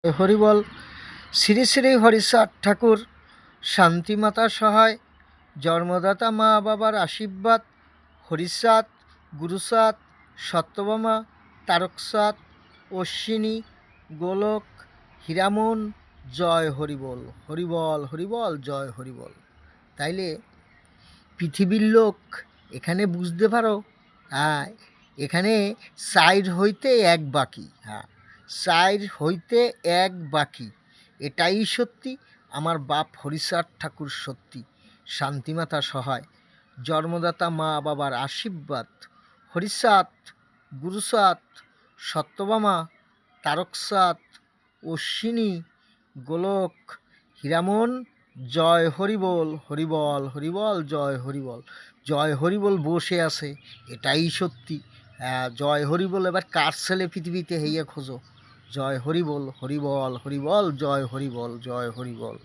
হরিবল। শ্রী শ্রী হরিচাঁদ ঠাকুর, শান্তিমাতা সহায়, জন্মদাতা মা বাবার আশীর্বাদ, হরিচাঁদ, গুরুচাঁদ, সত্যভামা, তারকচাঁদ, অশ্বিনী, গোলক, হীরামন, জয় হরিবল। হরিবল হরিবল, জয় হরিবল। তাইলে পৃথিবীর লোক এখানে বুঝতে পারো, হ্যাঁ, এখানে চাইর হইতে এক বাকি, হ্যাঁ, চাইর হইতে এক বাকি, এটাই সত্যি। আমার বাপ হরিচাঁদ ঠাকুর সত্যি, শান্তিমাতা সহায়, জন্মদাতা মা বাবার আশীর্বাদ, হরিচাঁদ, গুরুচাঁদ, সত্যভামা, তারকচাঁদ, অশ্বিনী, গোলক, হীরামন, জয় হরিবল। হরিবল হরিবল, জয় হরিবল। জয় হরিবল বসে আছে, এটাই সত্যি। হ্যাঁ, জয় হরিবল। এবার কার ছেলে পৃথিবীতে হইয়া খোঁজো। জয় হরিবল হরিবল হরিবল, জয় হরিবল, জয় হরিবল।